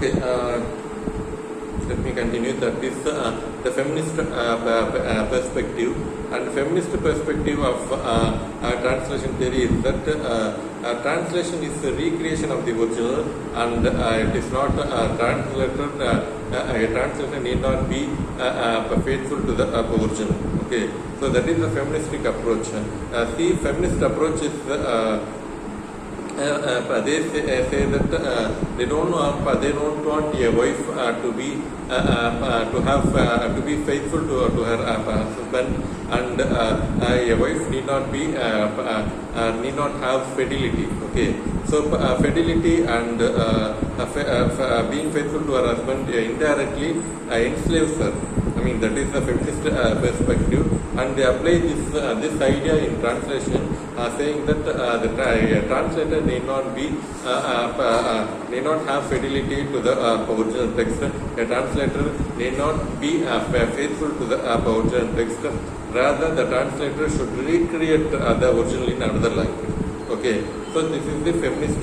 Okay, let me continue. That is the feminist perspective, and feminist perspective of translation theory is that translation is a recreation of the original, and it is not translated. A translator need not be faithful to the original. Okay, so that is the feministic approach. The feminist approach is they say that they don't want a wife to be faithful to her husband, and a wife need not have fidelity. Okay, so fidelity and being faithful to her husband indirectly enslaves her. I mean, that is the feminist perspective, and they apply this idea in translation, saying that the translator need not have fidelity to the original text. A translator need not be faithful to the original text. Rather, the translator should recreate the original in another language. Okay, so this is the feminist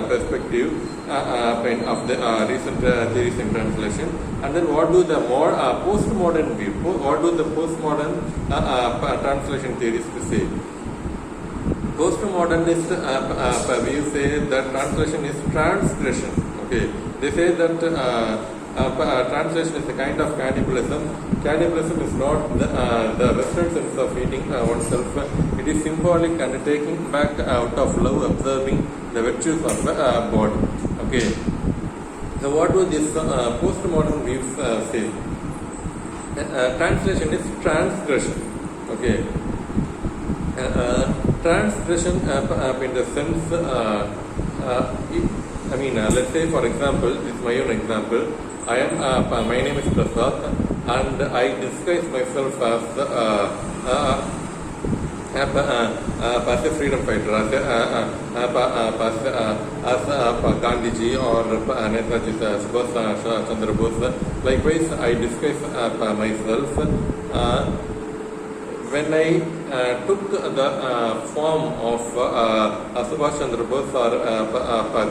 perspective of the recent theories in translation. And then what do the postmodern view? What do the postmodern translation theorists say? Postmodernist view say that translation is transgression. Okay, they say that translation is a kind of cannibalism. Cannibalism is not the Western sense of eating oneself. It is symbolic and taking back out of love, observing the virtues of the body. Okay. So what do these postmodern views say? Translation is transgression. Okay. Transgression in the sense, let's say for example, this is my own example. My name is Prasad, and I disguise myself as a freedom fighter, as Gandhiji or Netaji Subhash Chandra Bose. Likewise, I disguise myself when I took the form of Subhash Chandra Bose or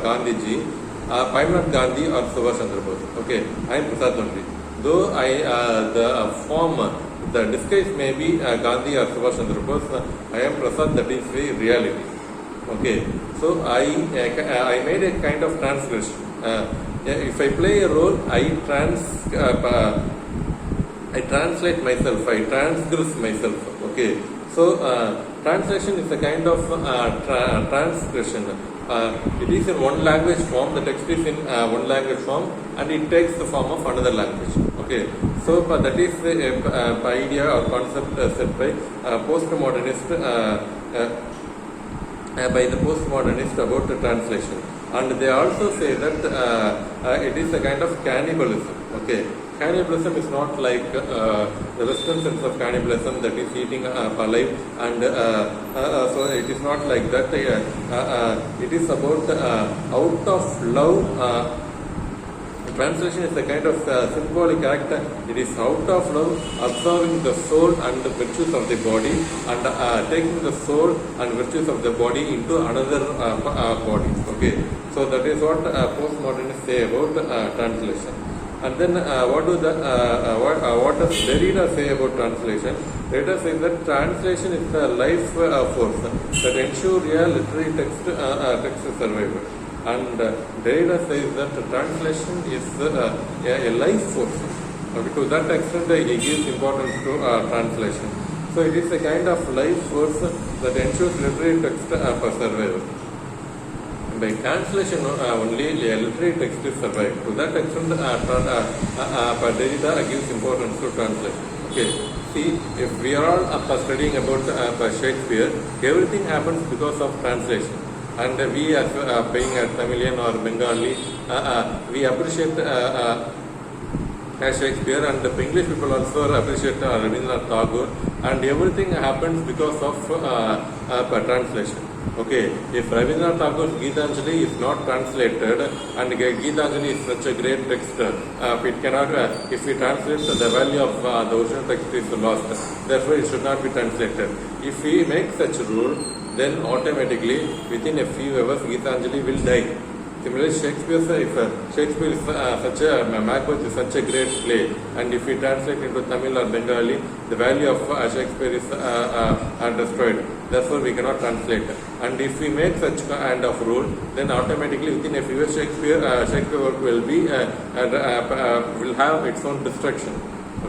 Gandhiji. I am not Gandhi or Subhash Chandra Bose. Okay, I am Prasad only. Though the disguise may be Gandhi or Subhash Chandra Bose, I am Prasad. That is the reality. Okay, so I made a kind of transgression. If I play a role, I translate myself. I transgress myself. Okay, so translation is a kind of transgression. It is in one language form. The text is in one language form, and it takes the form of another language. Okay, so that is the idea or concept set by postmodernist about the translation. And they also say that it is a kind of cannibalism. Okay, cannibalism is not like the Western sense of cannibalism, that is eating alive, and so it is not like that. It is about out of love. Translation is a kind of symbolic act. It is out of love, absorbing the soul and the virtues of the body, and taking the soul and virtues of the body into another body. Okay, so that is what postmodernists say about translation. And then what does Derrida say about translation? Derrida says that translation is a life force that ensures real literary text survival. And Derrida says that translation is a life force. Okay, to that extent, he gives importance to translation. So it is a kind of life force that ensures literary text for survival. By translation only, literary text is survived. To that extent, Derrida gives importance to translation. Okay, see, if we are all studying about Shakespeare, everything happens because of translation. And we as being a Tamilian or Bengali, we appreciate Shakespeare, and the English people also appreciate Rabindranath Tagore, and everything happens because of translation. Okay, if Rabindranath Tagore's Gitanjali is not translated, and Gitanjali is such a great text, it cannot, if we translate, the value of the original text is lost. Therefore, it should not be translated. If we make such rule, then automatically within a few hours Gitanjali will die. Similarly, Shakespeare is Macbeth is such a great play, and if we translate into Tamil or Bengali, the value of Shakespeare is destroyed. Therefore, we cannot translate. And if we make such kind of rule, then automatically within a few years, Shakespeare work will have its own destruction.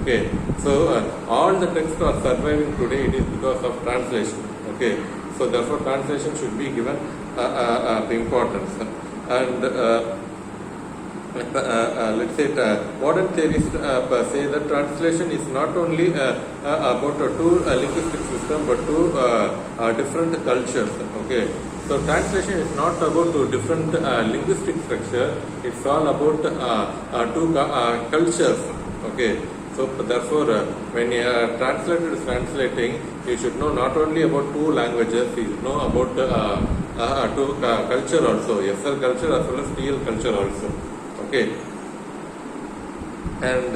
Okay, so all the texts are surviving today. It is because of translation. Okay, so therefore translation should be given the importance. And let's say modern theorists say that translation is not only about two linguistic systems but two different cultures. Okay, so translation is not about two different linguistic structure. It's all about two cultures. Okay. So therefore, when a translator is translating, you should know not only about two languages, you should know about two culture also, SL culture as well as TL culture also. Okay. And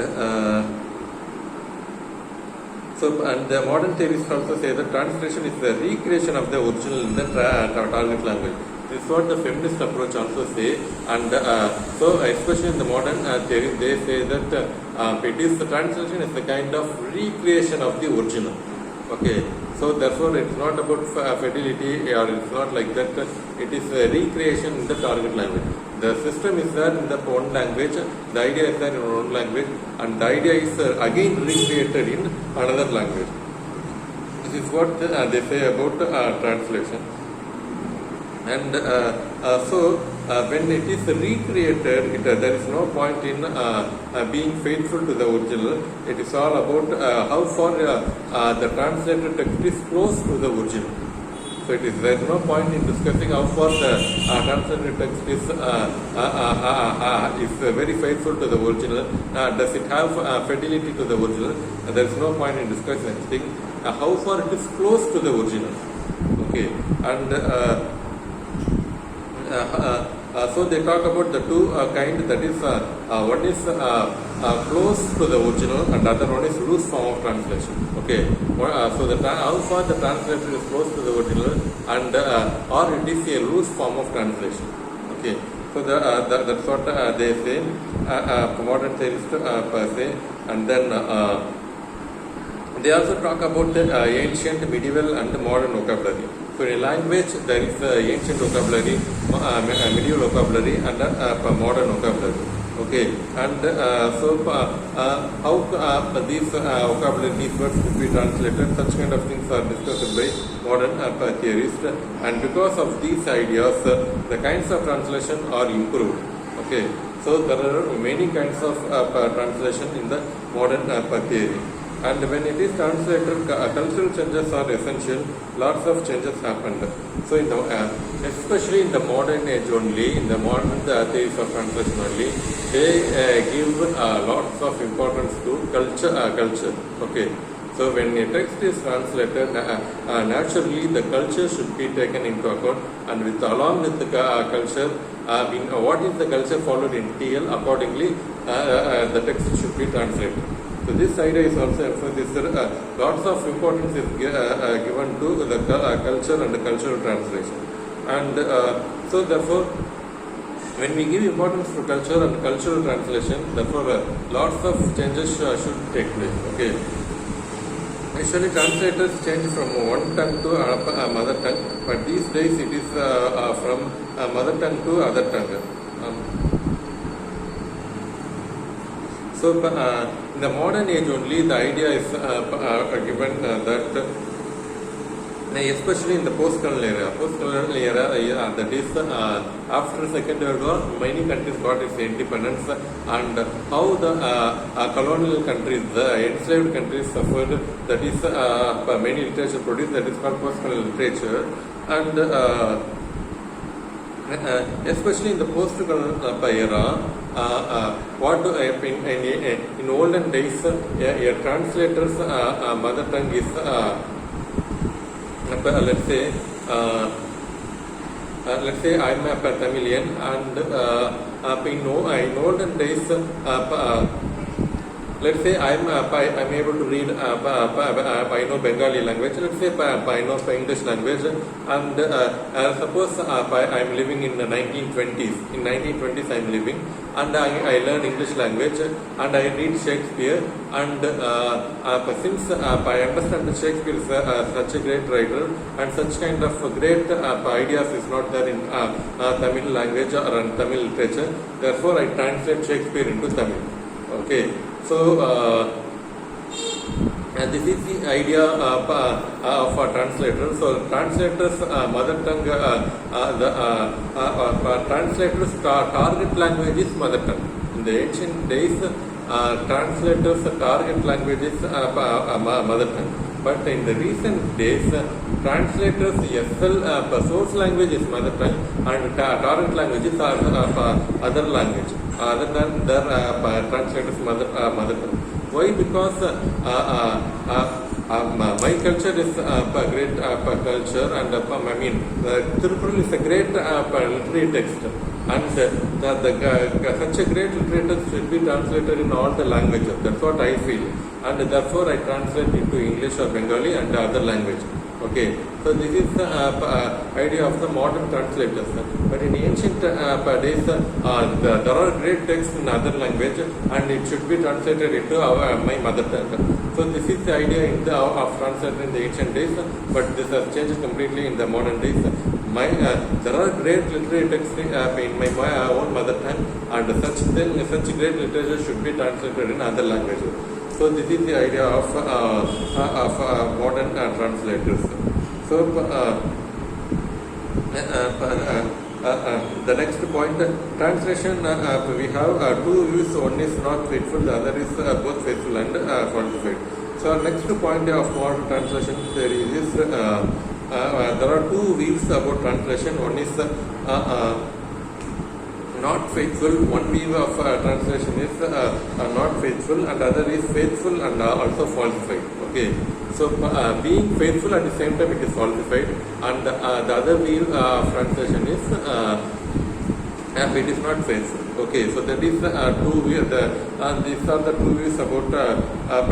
and the modern theorists also say that translation is the recreation of the original in the target language. This is what the feminist approach also say, and so especially in the modern theory, they say that it is the translation is the kind of recreation of the original. Okay, so therefore it's not about fidelity or it's not like that. It is a recreation in the target language. The system is there in the own language, the idea is there in own language, and the idea is again recreated in another language. This is what they say about translation. And when it is recreated, there is no point in being faithful to the original. It is all about how far the translated text is close to the original. So there is no point in discussing how far the translated text is very faithful to the original. Does it have fidelity to the original? There is no point in discussing anything. How far it is close to the original. Okay, and so they talk about the two kind, that is one is close to the original and other one is loose form of translation. Okay, so how far the translator is close to the original and or it is a loose form of translation. Okay, so that's what they say, modern theorists say. And then they also talk about the ancient, medieval and modern vocabulary. So in a language there is ancient vocabulary, medieval vocabulary and modern vocabulary. Okay, and how these vocabulary, these words could be translated, such kind of things are discussed by modern theorists, and because of these ideas, the kinds of translation are improved. Okay, so there are many kinds of translation in the modern theory. And when it is translated, cultural changes are essential. Lots of changes happened. So, especially in the modern age only, in the modern theories of translation only, they give lots of importance to culture. Okay. So, when a text is translated, naturally the culture should be taken into account, and along with the culture, what is the culture followed in TL, accordingly the text should be translated. So this idea is also emphasized. Lots of importance is given to the culture and the cultural translation. And so therefore, when we give importance to culture and cultural translation, therefore lots of changes should take place. Okay. Usually translators change from one tongue to mother tongue, but these days it is from mother tongue to other tongue. So, in the modern age only, the idea is given that, especially in the post-colonial era, that is after Second World War, many countries got its independence, and how the colonial countries, the enslaved countries suffered, that is many literature produced, that is called post-colonial literature, and especially in the post-colonial era, in olden days, a translator's mother tongue is, let's say I'm a Tamilian, and in olden days, let's say I'm able to read, I know Bengali language, let's say I know English language, and suppose I'm living in the 1920s. In 1920s I'm living, and I learn English language, and I read Shakespeare, and since I understand that Shakespeare is such a great writer, and such kind of great ideas is not there in Tamil language or in Tamil literature, therefore I translate Shakespeare into Tamil. Okay, so and this is the idea of a translator. So translators mother tongue, translators target language is mother tongue. In the ancient days, translators target language is mother tongue. But in the recent days, translators source language is mother tongue, and target languages are other language other than their translators mother tongue. Why? Because my culture is a great culture, and I mean Tirupurul is a great literary text, and such a great literary text should be translated in all the languages. That's what I feel, and therefore I translate into English or Bengali and other language. Okay, so this is the idea of the modern translators. But in ancient days, there are great texts in other language, and it should be translated into my mother tongue. So this is the idea of translator in the ancient days, but this has changed completely in the modern days. There are great literary texts in my own mother tongue, and such great literature should be translated in other languages. So this is the idea of modern translators. So the next point, translation, we have two views. One is not faithful, the other is both faithful and falsified. So our next point of modern translation theory is there are two views about translation. One is not faithful. One view of translation is not faithful, and other is faithful and also falsified. Okay, so being faithful at the same time it is falsified, and the other view of translation is it is not faithful. Okay, so that is two views. These are the two views about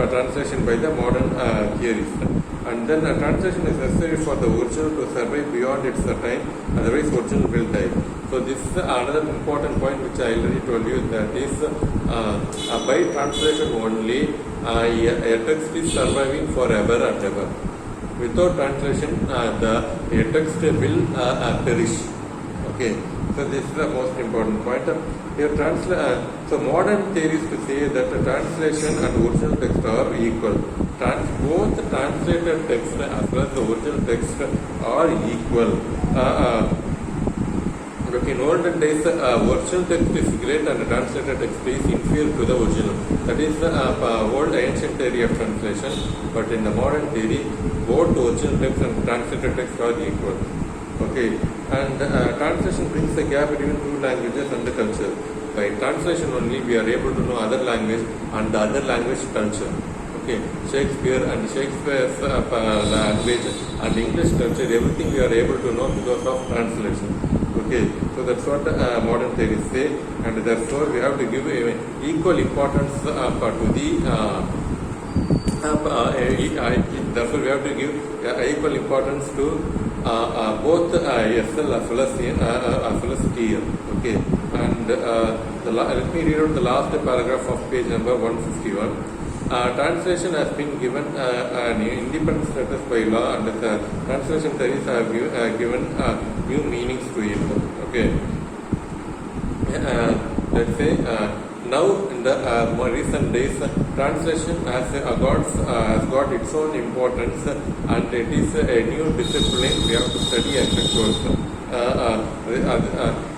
translation by the modern theorists. And then translation is necessary for the original to survive beyond its time, otherwise original will die. So this is another important point which I already told you, that is by translation only a text is surviving forever and ever. Without translation the text will perish. Okay, so this is the most important point. So modern theories to say that the translation and original text are equal. Both translated text as well as the original text are equal. In olden days, original text is great and translated text is inferior to the original. That is the old ancient theory of translation. But in the modern theory, both original text and translated text are equal. Okay, and translation brings a gap between two languages and the culture. By translation only, we are able to know other language and the other language culture. Okay, Shakespeare and Shakespeare's language and English culture, everything we are able to know because of translation. Okay, so that's what modern theories say, and therefore we have to give equal importance to the. Therefore, we have to give equal importance to both SL as well as TL. Okay, and let me read out the last paragraph of page number 151. Translation has been given an independent status by law, and the translation theories have given new meanings to it. Okay, let's say now in the more recent days, translation has got its own importance, and it is a new discipline we have to study and course.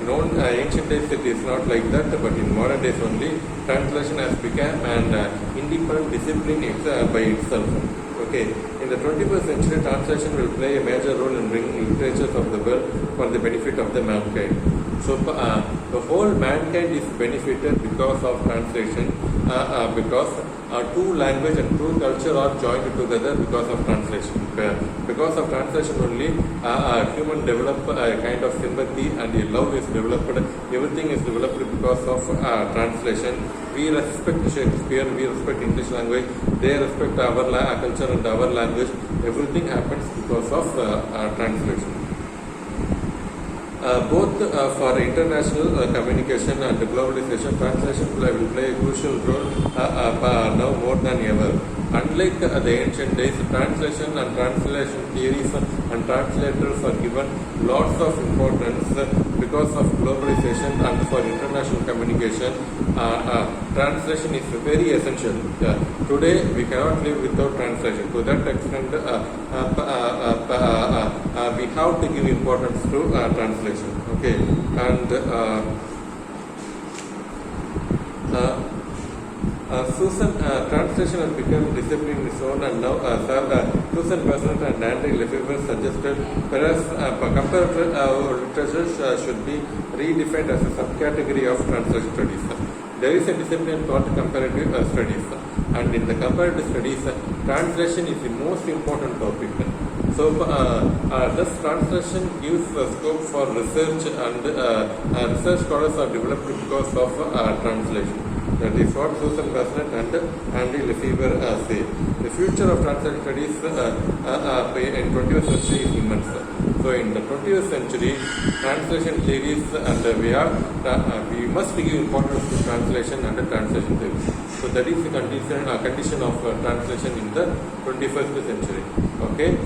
In ancient days it is not like that, but in modern days only, translation has become an independent discipline by itself. Okay, in the 21st century, translation will play a major role in bringing literatures of the world for the benefit of the mankind. So The whole mankind is benefited because of translation, because true language and true culture are joined together because of translation. Because of translation only, human develop a kind of sympathy and a love is developed. Everything is developed because of translation. We respect Shakespeare, we respect English language, they respect our culture and our language. Everything happens because of translation. Both for international communication and globalization, translation will play a crucial role now more than ever. Unlike the ancient days, translation and translation theories and translators are given lots of importance because of globalization and for international communication. Translation is very essential. Today we cannot live without translation. To that extent, we have to give importance to translation. Okay, and Susan, translation has become a discipline in its own, and now Susan Besant and André Lefebvre suggested perhaps comparative literature should be redefined as a subcategory of translation studies. There is a discipline called comparative studies, and in the comparative studies, translation is the most important topic. So, this translation gives scope for research, and research scholars are developed because of translation. That is what Susan Besant and André Lefebvre say. The future of translation studies in 20th century is immense. So in the 20th century, translation theories, and we must give importance to translation and translation theories. So that is the condition of translation in the 21st century. Okay.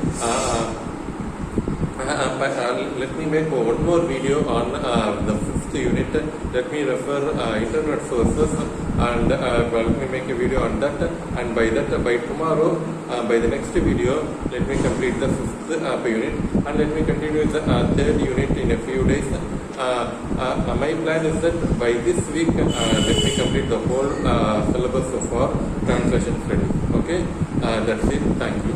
Let me make one more video on the 5th unit. Let me refer internet sources, and let me make a video on that. And by tomorrow, by the next video, let me complete the 5th unit, and let me continue with the 3rd unit in a few days. My plan is that by this week, let me complete the whole syllabus for translation studies. Okay, that's it. Thank you.